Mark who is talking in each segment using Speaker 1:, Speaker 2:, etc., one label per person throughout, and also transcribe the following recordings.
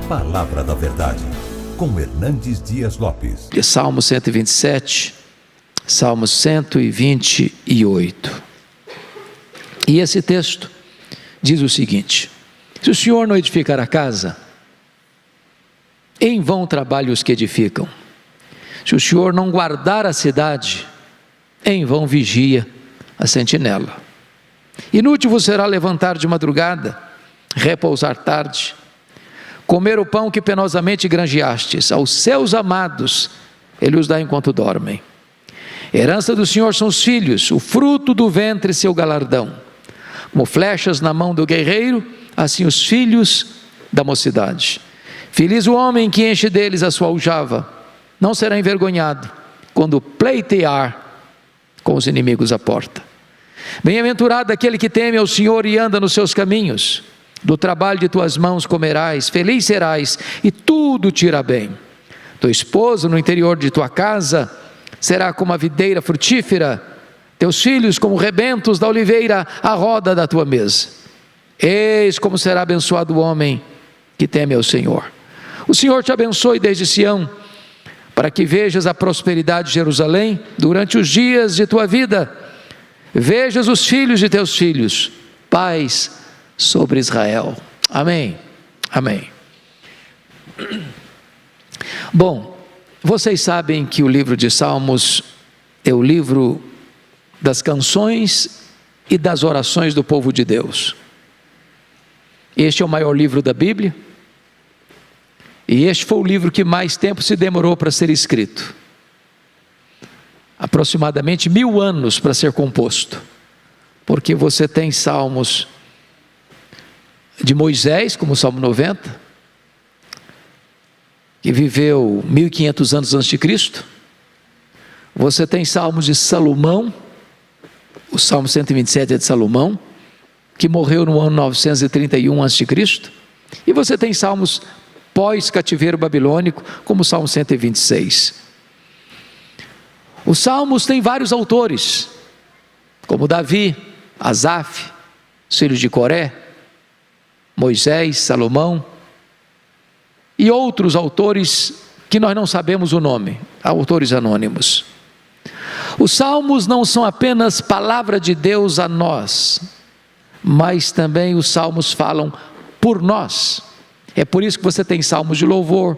Speaker 1: Palavra da Verdade, com Hernandes Dias Lopes.
Speaker 2: Salmo 127, Salmo 128. E esse texto diz o seguinte: se o Senhor não edificar a casa, em vão trabalham os que edificam. Se o Senhor não guardar a cidade, em vão vigia a sentinela. Inútil vos será levantar de madrugada, repousar tarde, comer o pão que penosamente granjeastes. Aos seus amados ele os dá enquanto dormem. Herança do Senhor são os filhos, o fruto do ventre seu galardão. Como flechas na mão do guerreiro, assim os filhos da mocidade. Feliz o homem que enche deles a sua aljava, não será envergonhado quando pleitear com os inimigos à porta. Bem-aventurado aquele que teme ao Senhor e anda nos seus caminhos. Do trabalho de tuas mãos comerás, feliz serás, e tudo te irá bem. Tua esposa no interior de tua casa será como a videira frutífera, teus filhos como rebentos da oliveira à roda da tua mesa. Eis como será abençoado o homem que teme ao Senhor. O Senhor te abençoe desde Sião, para que vejas a prosperidade de Jerusalém durante os dias de tua vida. Vejas os filhos de teus filhos, paz sobre Israel. Amém, amém. Bom, vocês sabem que o livro de Salmos é o livro das canções e das orações do povo de Deus. Este é o maior livro da Bíblia, e este foi o livro que mais tempo se demorou para ser escrito. Aproximadamente 1000 anos para ser composto, porque você tem salmos de Moisés, como o Salmo 90, que viveu 1500 anos antes de Cristo. Você tem salmos de Salomão, o Salmo 127 é de Salomão, que morreu no ano 931 antes de Cristo. E você tem salmos pós-cativeiro babilônico, como o Salmo 126. Os salmos têm vários autores, como Davi, Asaf, os filhos de Coré, Moisés, Salomão, e outros autores que nós não sabemos o nome, autores anônimos. Os salmos não são apenas palavra de Deus a nós, mas também os salmos falam por nós. É por isso que você tem salmos de louvor,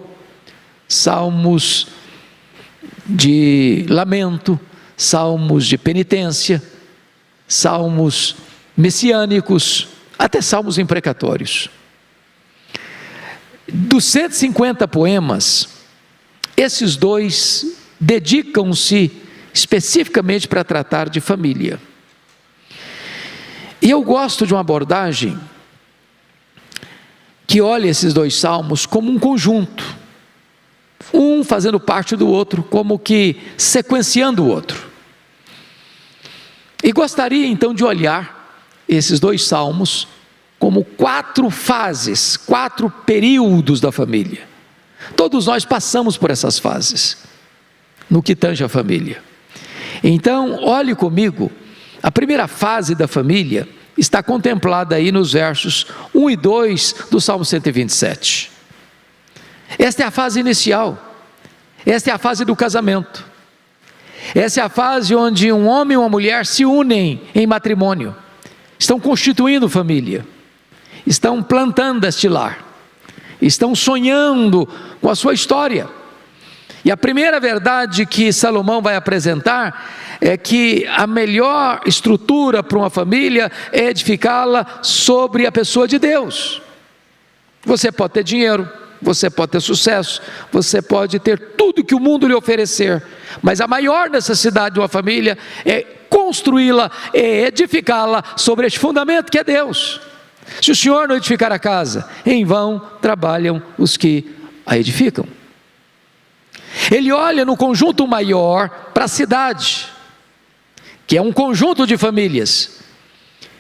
Speaker 2: salmos de lamento, salmos de penitência, salmos messiânicos, até salmos imprecatórios. Dos 150 poemas, esses dois dedicam-se especificamente para tratar de família. E eu gosto de uma abordagem que olha esses dois salmos como um conjunto, um fazendo parte do outro, como que sequenciando o outro. E gostaria então de olhar esses dois salmos como 4 fases, 4 períodos da família. Todos nós passamos por essas fases, no que tange a família. Então, olhe comigo, a primeira fase da família está contemplada aí nos versos 1 e 2 do Salmo 127. Esta é a fase inicial, esta é a fase do casamento, essa é a fase onde um homem e uma mulher se unem em matrimônio, estão constituindo família, estão plantando este lar, estão sonhando com a sua história. E a primeira verdade que Salomão vai apresentar é que a melhor estrutura para uma família é edificá-la sobre a pessoa de Deus. Você pode ter dinheiro, você pode ter sucesso, você pode ter tudo que o mundo lhe oferecer, mas a maior necessidade de uma família é construí-la, é edificá-la sobre este fundamento que é Deus. Se o Senhor não edificar a casa, em vão trabalham os que a edificam. Ele olha no conjunto maior para a cidade, que é um conjunto de famílias,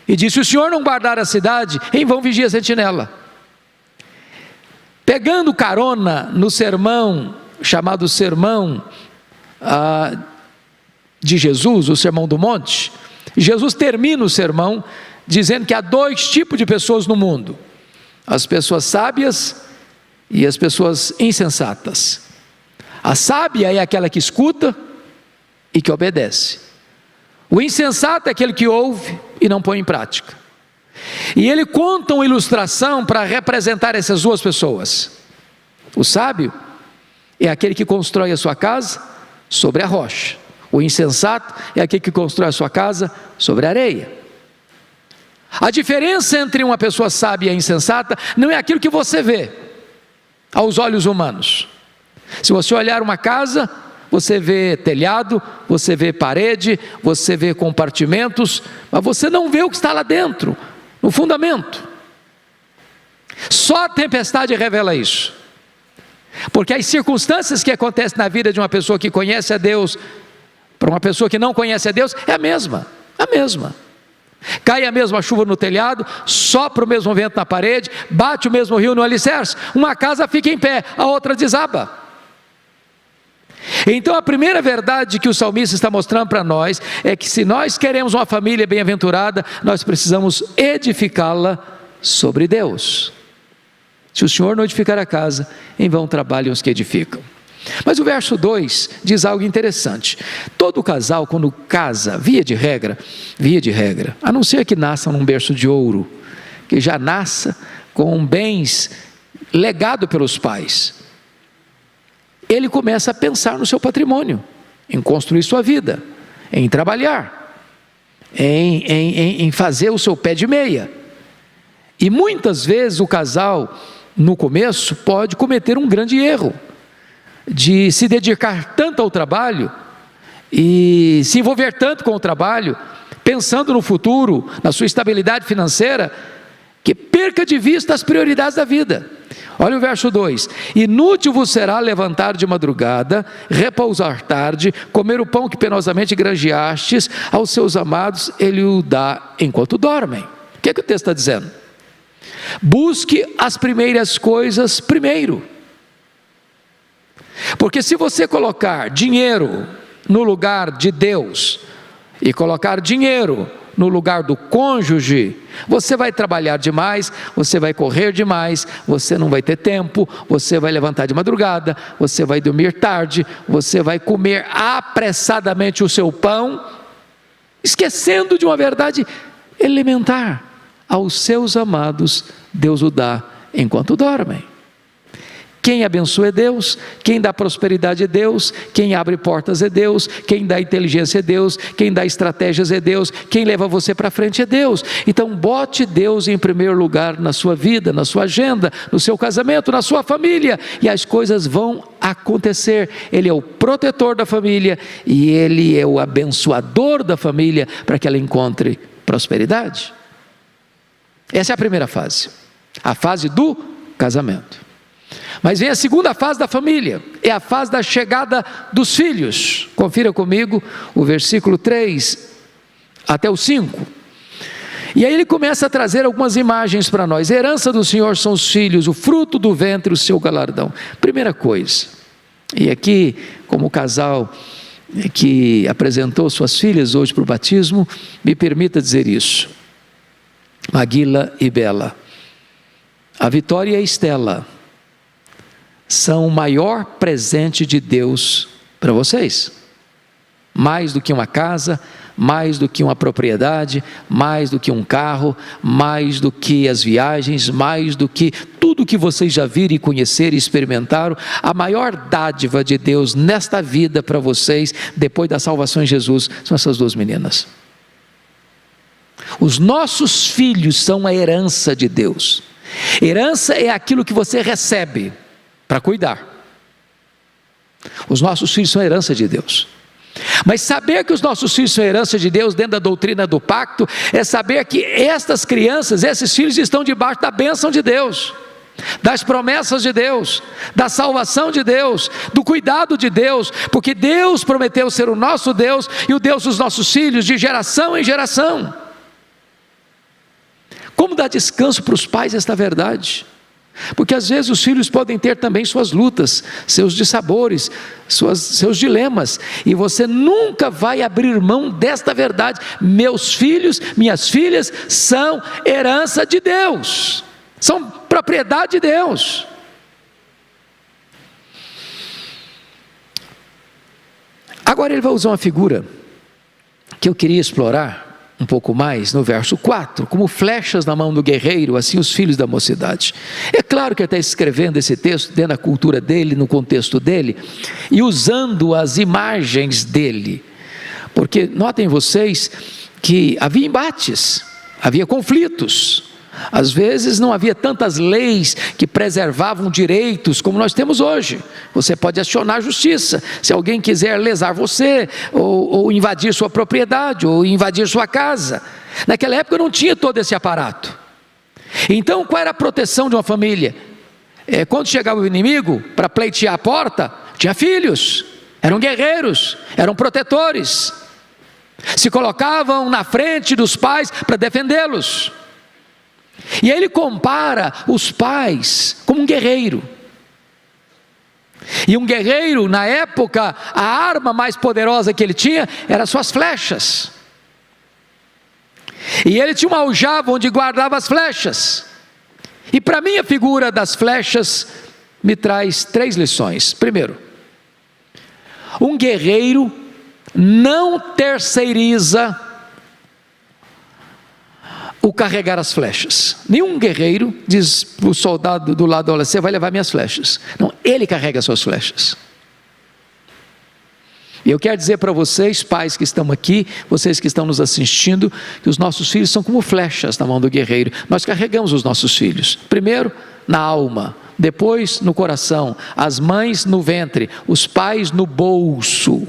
Speaker 2: e diz: se o Senhor não guardar a cidade, em vão vigia a sentinela. Pegando carona no sermão, chamado Sermão de Jesus, o Sermão do Monte, Jesus termina o sermão dizendo que há 2 tipos de pessoas no mundo: as pessoas sábias e as pessoas insensatas. A sábia é aquela que escuta e que obedece. O insensato é aquele que ouve e não põe em prática. E ele conta uma ilustração para representar essas duas pessoas. O sábio é aquele que constrói a sua casa sobre a rocha. O insensato é aquele que constrói a sua casa sobre a areia. A diferença entre uma pessoa sábia e insensata não é aquilo que você vê aos olhos humanos. Se você olhar uma casa, você vê telhado, você vê parede, você vê compartimentos, mas você não vê o que está lá dentro, no fundamento. Só a tempestade revela isso. Porque as circunstâncias que acontecem na vida de uma pessoa que conhece a Deus, para uma pessoa que não conhece a Deus, é a mesma. Cai a mesma chuva no telhado, sopra o mesmo vento na parede, bate o mesmo rio no alicerce. Uma casa fica em pé, a outra desaba. Então a primeira verdade que o salmista está mostrando para nós é que se nós queremos uma família bem-aventurada, nós precisamos edificá-la sobre Deus. Se o Senhor não edificar a casa, em vão trabalham os que edificam. Mas o verso 2 diz algo interessante. Todo casal, quando casa, via de regra, a não ser que nasça num berço de ouro, que já nasça com bens legado pelos pais, ele começa a pensar no seu patrimônio, em construir sua vida, em trabalhar, em fazer o seu pé de meia. E muitas vezes o casal, no começo, pode cometer um grande erro, de se dedicar tanto ao trabalho, e se envolver tanto com o trabalho, pensando no futuro, na sua estabilidade financeira, que perca de vista as prioridades da vida. Olha o verso 2: inútil vos será levantar de madrugada, repousar tarde, comer o pão que penosamente granjeastes, aos seus amados ele o dá enquanto dormem. O que é que o texto está dizendo? Busque as primeiras coisas primeiro, porque se você colocar dinheiro no lugar de Deus, e colocar dinheiro no lugar do cônjuge, você vai trabalhar demais, você vai correr demais, você não vai ter tempo, você vai levantar de madrugada, você vai dormir tarde, você vai comer apressadamente o seu pão, esquecendo de uma verdade elementar: aos seus amados Deus o dá enquanto dormem. Quem abençoa é Deus, quem dá prosperidade é Deus, quem abre portas é Deus, quem dá inteligência é Deus, quem dá estratégias é Deus, quem leva você para frente é Deus. Então bote Deus em primeiro lugar na sua vida, na sua agenda, no seu casamento, na sua família, e as coisas vão acontecer. Ele é o protetor da família e Ele é o abençoador da família para que ela encontre prosperidade. Essa é a primeira fase, a fase do casamento. Mas vem a segunda fase da família, é a fase da chegada dos filhos. Confira comigo o versículo 3 até o 5. E aí ele começa a trazer algumas imagens para nós. Herança do Senhor são os filhos, o fruto do ventre, o seu galardão. Primeira coisa, e aqui como casal que apresentou suas filhas hoje para o batismo, me permita dizer isso: Maguila e Bela, a Vitória e a Estela são o maior presente de Deus para vocês. Mais do que uma casa, mais do que uma propriedade, mais do que um carro, mais do que as viagens, mais do que tudo que vocês já viram e conheceram e experimentaram. A maior dádiva de Deus nesta vida para vocês, depois da salvação em Jesus, são essas duas meninas. Os nossos filhos são a herança de Deus. Herança é aquilo que você recebe para cuidar. Os nossos filhos são a herança de Deus. Mas saber que os nossos filhos são a herança de Deus dentro da doutrina do pacto, é saber que estas crianças, esses filhos estão debaixo da bênção de Deus, das promessas de Deus, da salvação de Deus, do cuidado de Deus, porque Deus prometeu ser o nosso Deus e o Deus dos nossos filhos de geração em geração. Como dar descanso para os pais esta verdade? Porque às vezes os filhos podem ter também suas lutas, seus dissabores, seus dilemas, e você nunca vai abrir mão desta verdade. Meus filhos, minhas filhas são herança de Deus, são propriedade de Deus. Agora ele vai usar uma figura que eu queria explorar um pouco mais no verso 4, como flechas na mão do guerreiro, assim os filhos da mocidade. É claro que ele está escrevendo esse texto dentro da cultura dele, no contexto dele, e usando as imagens dele, porque notem vocês que havia embates, havia conflitos, às vezes não havia tantas leis que preservavam direitos como nós temos hoje. Você pode acionar a justiça se alguém quiser lesar você, ou invadir sua propriedade, ou invadir sua casa. Naquela época não tinha todo esse aparato. Então qual era a proteção de uma família? Quando chegava o inimigo para pleitear a porta, tinha filhos, eram guerreiros, eram protetores, se colocavam na frente dos pais para defendê-los. E aí ele compara os pais como um guerreiro. E um guerreiro, na época, a arma mais poderosa que ele tinha eram as suas flechas. E ele tinha uma aljava onde guardava as flechas. E para mim a figura das flechas me traz 3 lições. Primeiro, um guerreiro não terceiriza o carregar as flechas. Nenhum guerreiro diz para o soldado do lado: olha, você vai levar minhas flechas. Não, ele carrega as suas flechas. E eu quero dizer para vocês, pais que estão aqui, vocês que estão nos assistindo, que os nossos filhos são como flechas na mão do guerreiro. Nós carregamos os nossos filhos, primeiro na alma, depois no coração, as mães no ventre, os pais no bolso,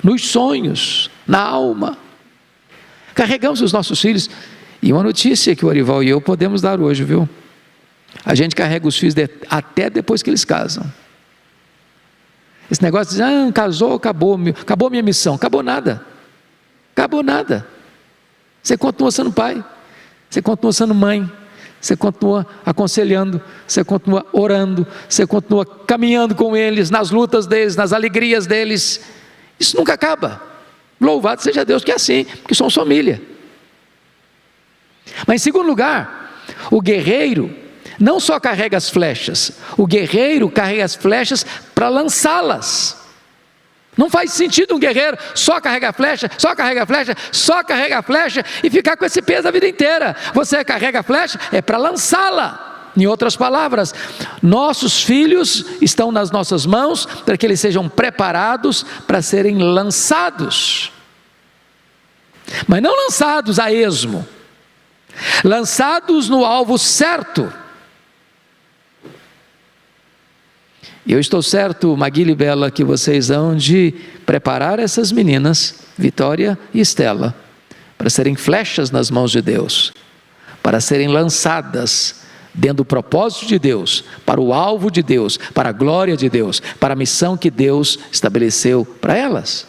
Speaker 2: nos sonhos, na alma. Carregamos os nossos filhos. E uma notícia que o Arival e eu podemos dar hoje, viu? A gente carrega os filhos até depois que eles casam. Esse negócio de casou, acabou minha missão. Acabou nada. Acabou nada. Você continua sendo pai, você continua sendo mãe, você continua aconselhando, você continua orando, você continua caminhando com eles, nas lutas deles, nas alegrias deles. Isso nunca acaba. Louvado seja Deus que é assim, porque somos família. Mas em segundo lugar, o guerreiro não só carrega as flechas, o guerreiro carrega as flechas para lançá-las. Não faz sentido um guerreiro só carregar a flecha, só carrega a flecha, só carrega a flecha e ficar com esse peso a vida inteira. Você carrega a flecha é para lançá-la. Em outras palavras, nossos filhos estão nas nossas mãos para que eles sejam preparados para serem lançados. Mas não lançados a esmo, lançados no alvo certo. E eu estou certo, Maguila e Bela, que vocês hão de preparar essas meninas, Vitória e Estela, para serem flechas nas mãos de Deus, para serem lançadas dentro do propósito de Deus, para o alvo de Deus, para a glória de Deus, para a missão que Deus estabeleceu para elas.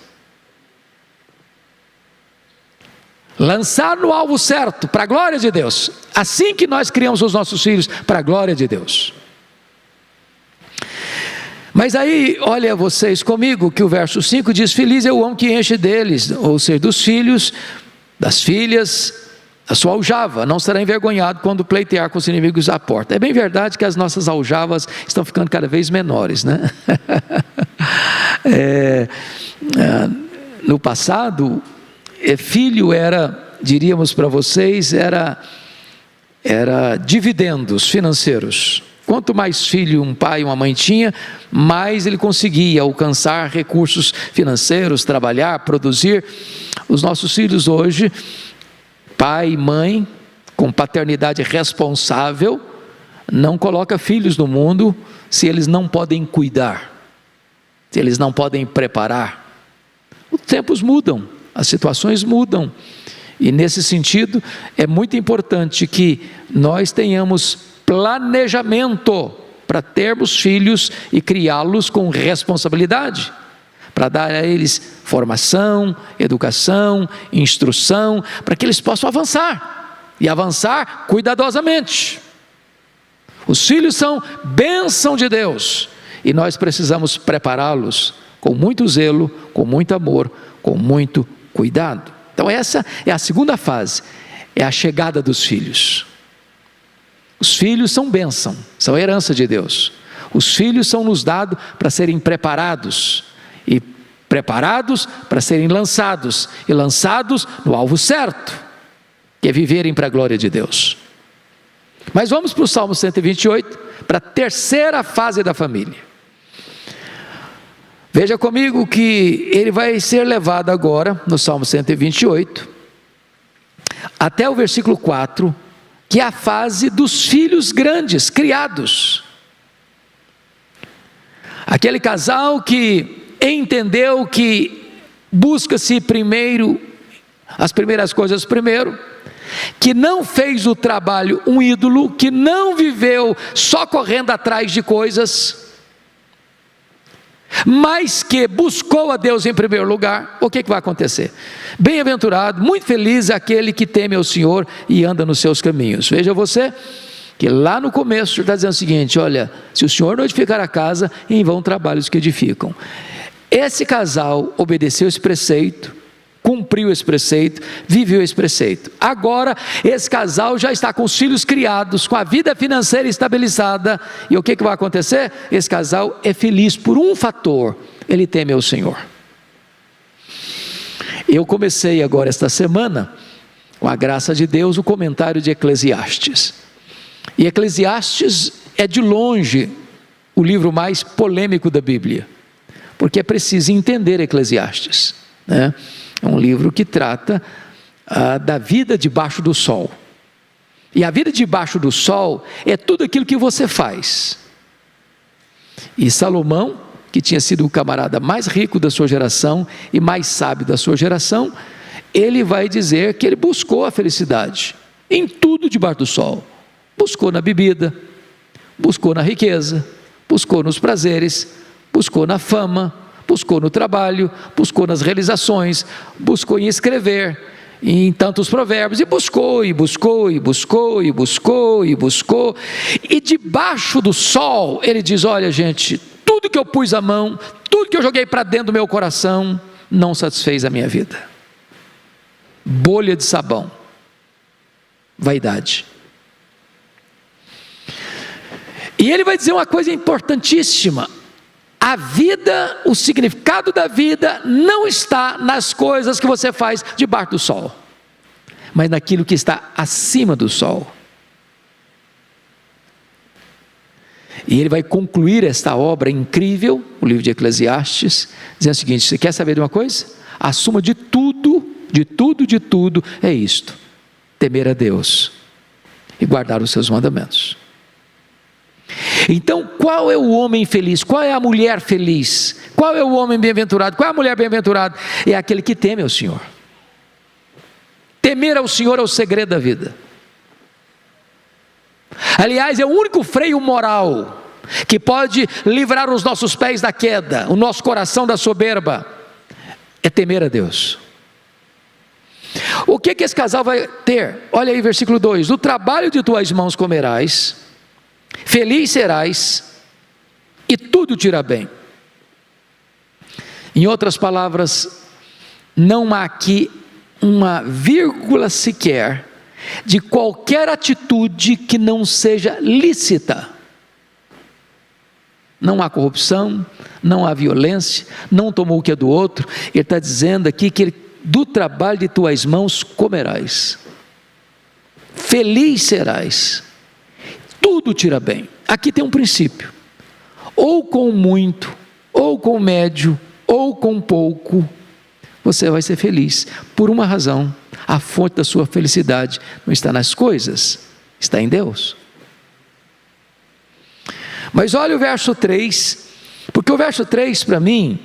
Speaker 2: Lançar no alvo certo, para a glória de Deus. Assim que nós criamos os nossos filhos, para a glória de Deus. Mas aí, olha vocês comigo, que o verso 5 diz: feliz é o homem que enche deles, ou seja, dos filhos, das filhas, a sua aljava, não será envergonhado quando pleitear com os inimigos à porta. É bem verdade que as nossas aljavas estão ficando cada vez menores, né? No passado, filho era, diríamos para vocês, era dividendos financeiros. Quanto mais filho um pai e uma mãe tinha, mais ele conseguia alcançar recursos financeiros, trabalhar, produzir. Os nossos filhos hoje, pai e mãe, com paternidade responsável, não coloca filhos no mundo se eles não podem cuidar, se eles não podem preparar. Os tempos mudam, as situações mudam, e nesse sentido é muito importante que nós tenhamos planejamento para termos filhos e criá-los com responsabilidade, para dar a eles formação, educação, instrução, para que eles possam avançar, e avançar cuidadosamente. Os filhos são bênção de Deus, e nós precisamos prepará-los com muito zelo, com muito amor, com muito cuidado. Então essa é a segunda fase, é a chegada dos filhos. Os filhos são bênção, são herança de Deus. Os filhos são nos dados para serem preparados e preparados para serem lançados, e lançados no alvo certo, que é viverem para a glória de Deus. Mas vamos para o Salmo 128, para a terceira fase da família. Veja comigo que ele vai ser levado agora, no Salmo 128, até o versículo 4, que é a fase dos filhos grandes, criados. Aquele casal que entendeu que busca-se primeiro, as primeiras coisas primeiro, que não fez o trabalho um ídolo, que não viveu só correndo atrás de coisas, mas que buscou a Deus em primeiro lugar. O que vai acontecer? Bem-aventurado, muito feliz aquele que teme ao Senhor e anda nos seus caminhos. Veja você, que lá no começo está dizendo o seguinte: olha, se o Senhor não edificar a casa, em vão trabalhos que edificam. Esse casal obedeceu esse preceito, cumpriu esse preceito, viveu esse preceito. Agora, esse casal já está com os filhos criados, com a vida financeira estabilizada, e o que vai acontecer? Esse casal é feliz por um fator: ele teme ao Senhor. Eu comecei agora esta semana, com a graça de Deus, o comentário de Eclesiastes. E Eclesiastes é de longe o livro mais polêmico da Bíblia, porque é preciso entender Eclesiastes, né? É um livro que trata da vida debaixo do sol. E a vida debaixo do sol é tudo aquilo que você faz. E Salomão, que tinha sido o camarada mais rico da sua geração e mais sábio da sua geração, ele vai dizer que ele buscou a felicidade em tudo debaixo do sol. Buscou na bebida, buscou na riqueza, buscou nos prazeres, buscou na fama, buscou no trabalho, buscou nas realizações, buscou em escrever, em tantos provérbios, e buscou, e buscou, e buscou, e buscou, e buscou, e debaixo do sol, ele diz: olha gente, tudo que eu pus a mão, tudo que eu joguei para dentro do meu coração, não satisfez a minha vida. Bolha de sabão, vaidade. E ele vai dizer uma coisa importantíssima: a vida, o significado da vida não está nas coisas que você faz debaixo do sol, mas naquilo que está acima do sol. E ele vai concluir esta obra incrível, o livro de Eclesiastes, dizendo o seguinte: você quer saber de uma coisa? A suma de tudo é isto: temer a Deus e guardar os seus mandamentos. Então, qual é o homem feliz? Qual é a mulher feliz? Qual é o homem bem-aventurado? Qual é a mulher bem-aventurada? É aquele que teme ao Senhor. Temer ao Senhor é o segredo da vida. Aliás, é o único freio moral que pode livrar os nossos pés da queda, o nosso coração da soberba, é temer a Deus. O que esse casal vai ter? Olha aí, versículo 2: do trabalho de tuas mãos comerás, feliz serás, e tudo te irá bem. Em outras palavras, não há aqui uma vírgula sequer de qualquer atitude que não seja lícita. Não há corrupção, não há violência, não tomou o que é do outro. Ele está dizendo aqui que do trabalho de tuas mãos comerás, feliz serás, tudo te irá bem. Aqui tem um princípio: ou com muito, ou com médio, ou com pouco, você vai ser feliz. Por uma razão: a fonte da sua felicidade não está nas coisas, está em Deus. Mas olha o verso 3, porque o verso 3 para mim,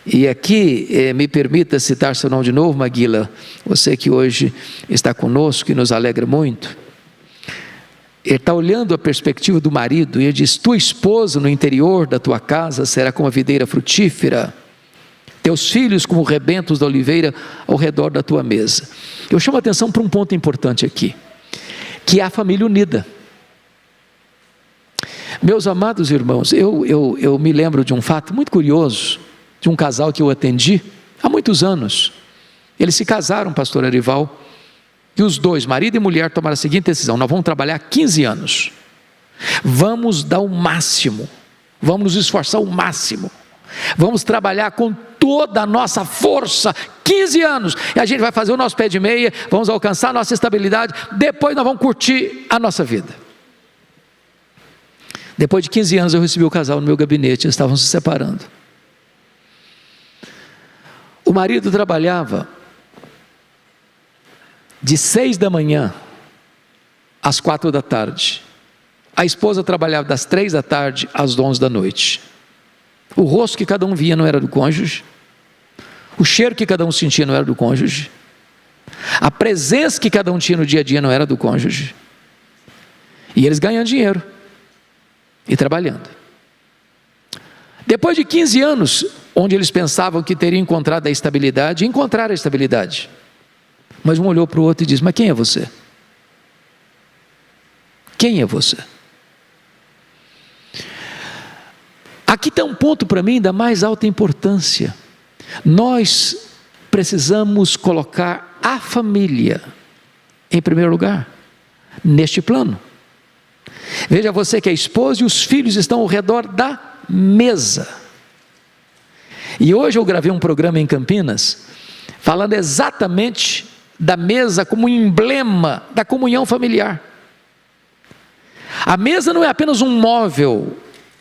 Speaker 2: e aqui me permita citar seu nome de novo, Maguila, você que hoje está conosco e nos alegra muito. Ele está olhando a perspectiva do marido e ele diz: tua esposa no interior da tua casa será como a videira frutífera, teus filhos como rebentos da oliveira ao redor da tua mesa. Eu chamo a atenção para um ponto importante aqui, que é a família unida. Meus amados irmãos, eu me lembro de um fato muito curioso, de um casal que eu atendi há muitos anos. Eles se casaram, pastor Arival, e os dois, marido e mulher, tomaram a seguinte decisão: nós vamos trabalhar 15 anos, vamos dar o máximo, vamos nos esforçar o máximo, Vamos trabalhar com toda a nossa força, 15 anos, e a gente vai fazer o nosso pé de meia, vamos alcançar a nossa estabilidade, depois nós vamos curtir a nossa vida. Depois de 15 anos eu recebi o casal no meu gabinete, eles estavam se separando. O marido trabalhava de 6 da manhã às 4 da tarde. A esposa trabalhava das 3 da tarde às 11 da noite. O rosto que cada um via não era do cônjuge. O cheiro que cada um sentia não era do cônjuge. A presença que cada um tinha no dia a dia não era do cônjuge. E eles ganhando dinheiro e trabalhando. Depois de 15 anos, onde eles pensavam que teriam encontrado a estabilidade, encontraram a estabilidade. Mas um olhou para o outro e disse: mas quem é você? Quem é você? Aqui está um ponto para mim da mais alta importância. Nós precisamos colocar a família em primeiro lugar, neste plano. Veja você que a esposa e os filhos estão ao redor da mesa. E hoje eu gravei um programa em Campinas, falando exatamente da mesa como um emblema da comunhão familiar. A mesa não é apenas um móvel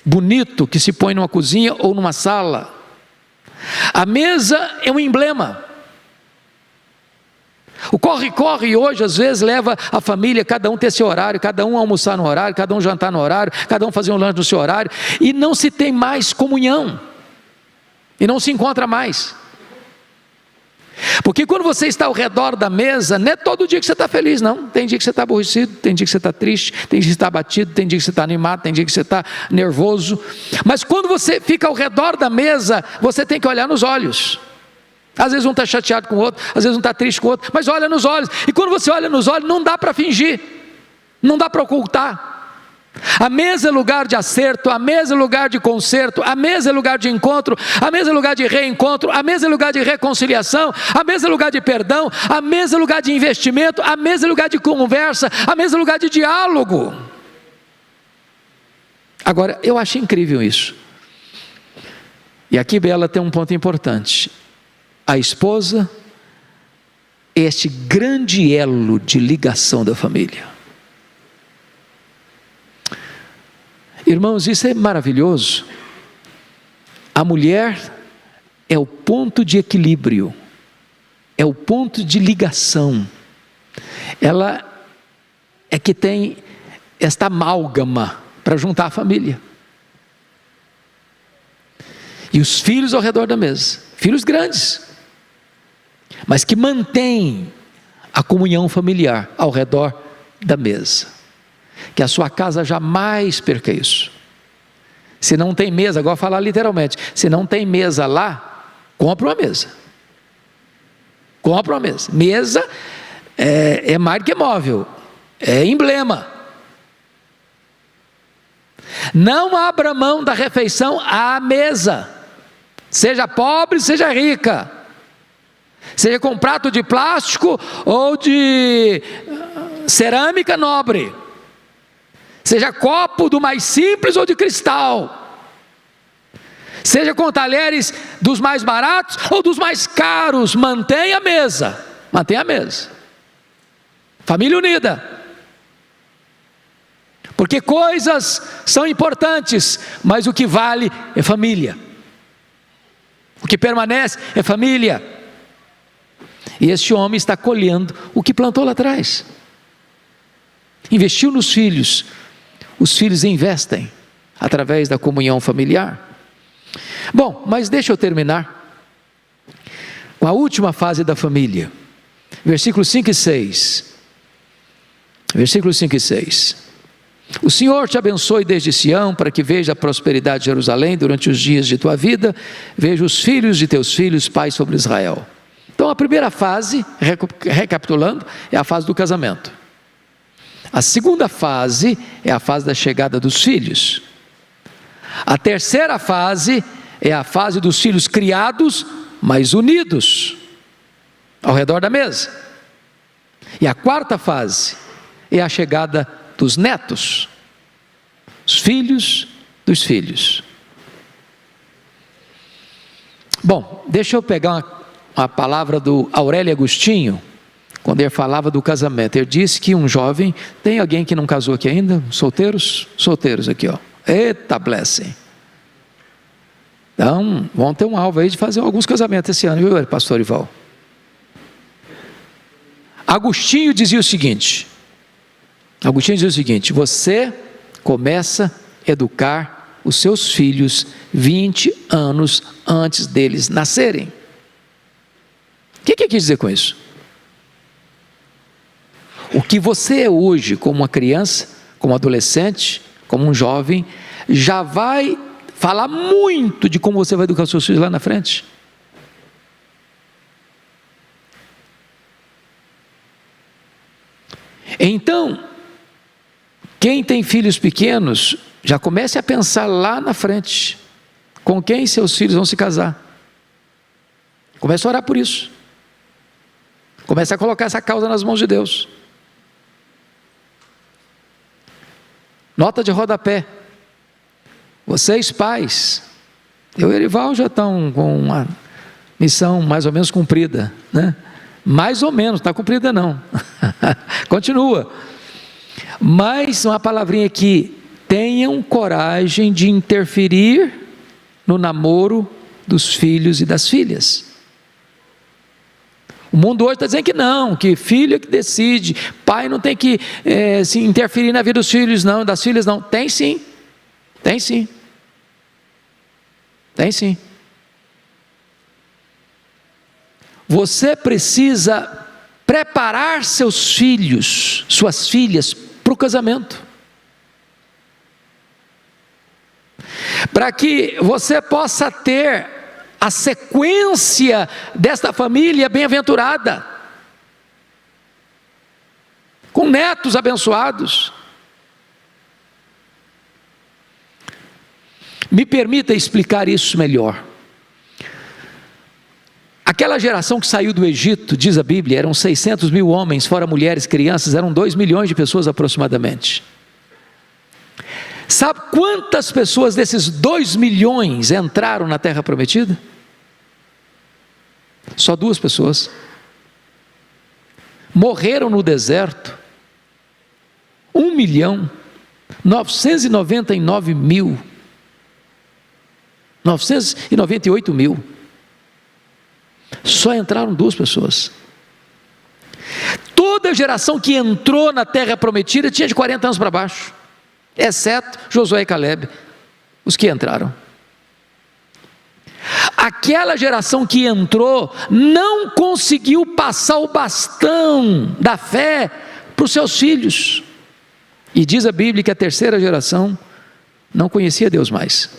Speaker 2: bonito que se põe numa cozinha ou numa sala. A mesa é um emblema. O corre-corre hoje às vezes leva a família, cada um ter seu horário, cada um almoçar no horário, cada um jantar no horário, cada um fazer um lanche no seu horário, e não se tem mais comunhão, e não se encontra mais. Porque quando você está ao redor da mesa, não é todo dia que você está feliz, não. Tem dia que você está aborrecido, tem dia que você está triste, tem dia que você está abatido, tem dia que você está animado, tem dia que você está nervoso. Mas quando você fica ao redor da mesa, você tem que olhar nos olhos. Às vezes um está chateado com o outro, às vezes um está triste com o outro, mas olha nos olhos. E quando você olha nos olhos, não dá para fingir, não dá para ocultar. A mesa é lugar de acerto, a mesa é lugar de conserto, a mesa é lugar de encontro, a mesa é lugar de reencontro, a mesa é lugar de reconciliação, a mesa é lugar de perdão, a mesa é lugar de investimento, a mesa é lugar de conversa, a mesa é lugar de diálogo. Agora, eu acho incrível isso. E aqui Bela tem um ponto importante. A esposa é este grande elo de ligação da família. Irmãos, isso é maravilhoso. A mulher é o ponto de equilíbrio, é o ponto de ligação. Ela é que tem esta amálgama para juntar a família. E os filhos ao redor da mesa, filhos grandes, mas que mantêm a comunhão familiar ao redor da mesa. Que a sua casa jamais perca isso. Se não tem mesa, agora falar literalmente, se não tem mesa lá, compra uma mesa. Compra uma mesa. Mesa é mais do que móvel, é emblema. Não abra mão da refeição à mesa, seja pobre, seja rica, seja com prato de plástico ou de cerâmica nobre, seja copo do mais simples ou de cristal, seja com talheres dos mais baratos ou dos mais caros, mantenha a mesa, mantenha a mesa. Família unida, porque coisas são importantes, mas o que vale é família, o que permanece é família. E este homem está colhendo o que plantou lá atrás, investiu nos filhos. Os filhos investem através da comunhão familiar. Bom, mas deixa eu terminar com a última fase da família. Versículos 5 e 6. Versículos 5 e 6. O Senhor te abençoe desde Sião, para que veja a prosperidade de Jerusalém durante os dias de tua vida. Veja os filhos de teus filhos, pai sobre Israel. Então a primeira fase, recapitulando, é a fase do casamento. A segunda fase é a fase da chegada dos filhos. A terceira fase é a fase dos filhos criados, mas unidos, ao redor da mesa. E a quarta fase é a chegada dos netos, os filhos dos filhos. Bom, deixa eu pegar uma palavra do Aurélio Agostinho, quando ele falava do casamento. Ele disse que um jovem, tem alguém que não casou aqui ainda? Solteiros? Solteiros aqui, ó. Eita, blessing. Então, vão ter um alvo aí de fazer alguns casamentos esse ano, viu, pastor Ival? Agostinho dizia o seguinte, você começa a educar os seus filhos 20 anos antes deles nascerem. O que quis dizer com isso? O que você é hoje como uma criança, como um adolescente, como um jovem, já vai falar muito de como você vai educar os seus filhos lá na frente. Então, quem tem filhos pequenos, já comece a pensar lá na frente, com quem seus filhos vão se casar. Comece a orar por isso. Comece a colocar essa causa nas mãos de Deus. Nota de rodapé. Vocês pais, eu e o Erival já estão com uma missão mais ou menos cumprida, né? Mais ou menos, não está cumprida não. Continua. Mas uma palavrinha aqui, tenham coragem de interferir no namoro dos filhos e das filhas. O mundo hoje está dizendo que não, que filho é que decide, pai não tem que se interferir na vida dos filhos não, das filhas não. Tem sim, tem sim, tem sim. Você precisa preparar seus filhos, suas filhas para o casamento, para que você possa ter a sequência desta família bem-aventurada, com netos abençoados. Me permita explicar isso melhor. Aquela geração que saiu do Egito, diz a Bíblia, eram 600 mil homens, fora mulheres, crianças, eram 2 milhões de pessoas aproximadamente. Sabe quantas pessoas desses 2 milhões entraram na terra prometida? Só 2 pessoas. Morreram no deserto 1.998.000. Só entraram 2 pessoas. Toda a geração que entrou na terra prometida tinha de 40 anos para baixo, exceto Josué e Calebe, os que entraram. Aquela geração que entrou não conseguiu passar o bastão da fé para os seus filhos, e diz a Bíblia que a terceira geração não conhecia Deus mais.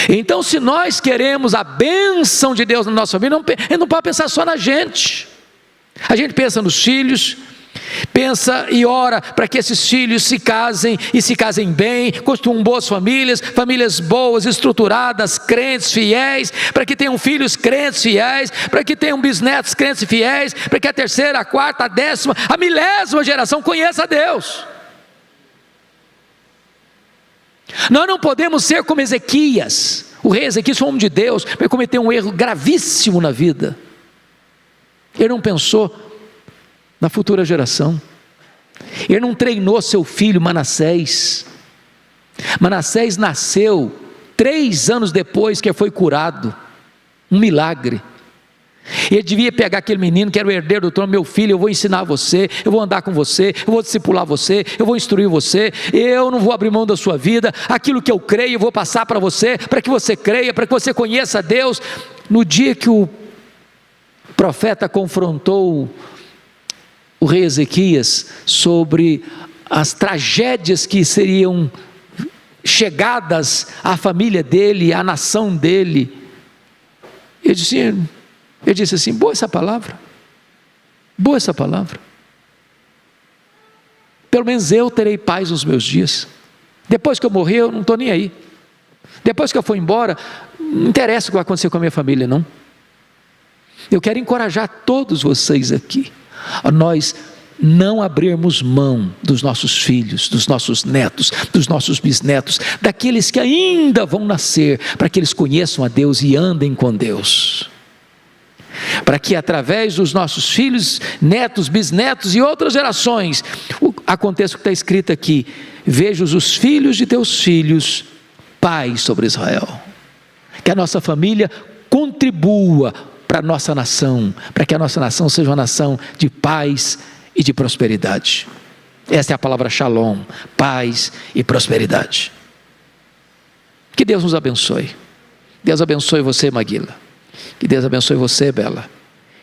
Speaker 2: Então, se nós queremos a bênção de Deus na nossa vida, a gente não pode pensar só na gente. A gente pensa nos filhos, pensa e ora para que esses filhos se casem e se casem bem, construam boas famílias, famílias boas, estruturadas, crentes, fiéis, para que tenham filhos crentes, fiéis, para que tenham bisnetos crentes e fiéis, para que a terceira, a quarta, a 10ª, a 1000ª geração conheça a Deus. Nós não podemos ser como Ezequias. O rei Ezequias foi um homem de Deus, mas cometeu um erro gravíssimo na vida. Ele não pensou na futura geração. Ele não treinou seu filho Manassés. Manassés nasceu 3 anos depois que foi curado, um milagre. Ele devia pegar aquele menino que era o herdeiro do trono: meu filho, eu vou ensinar você, eu vou andar com você, eu vou discipular você, eu vou instruir você, eu não vou abrir mão da sua vida, aquilo que eu creio eu vou passar para você, para que você creia, para que você conheça a Deus. No dia que o profeta confrontou o rei Ezequias sobre as tragédias que seriam chegadas à família dele, à nação dele, ele disse assim: boa essa palavra, pelo menos eu terei paz nos meus dias. Depois que eu morrer, eu não estou nem aí. Depois que eu for embora, não interessa o que vai acontecer com a minha família, não. Eu quero encorajar todos vocês aqui a nós não abrirmos mão dos nossos filhos, dos nossos netos, dos nossos bisnetos, daqueles que ainda vão nascer, para que eles conheçam a Deus e andem com Deus. Para que através dos nossos filhos, netos, bisnetos e outras gerações, aconteça o que está escrito aqui: veja os filhos de teus filhos, paz sobre Israel. Que a nossa família contribua para a nossa nação, para que a nossa nação seja uma nação de paz e de prosperidade. Essa é a palavra shalom, paz e prosperidade. Que Deus nos abençoe. Deus abençoe você, Maguila. Que Deus abençoe você, Bela.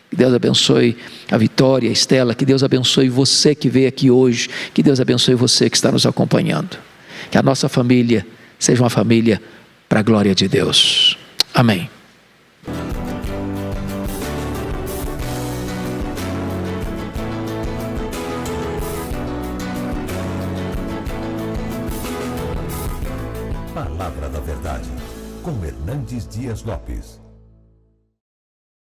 Speaker 2: Que Deus abençoe a Vitória, a Estela. Que Deus abençoe você que veio aqui hoje. Que Deus abençoe você que está nos acompanhando. Que a nossa família seja uma família para a glória de Deus. Amém.
Speaker 1: Palavra da Verdade, com Hernandes Dias Lopes.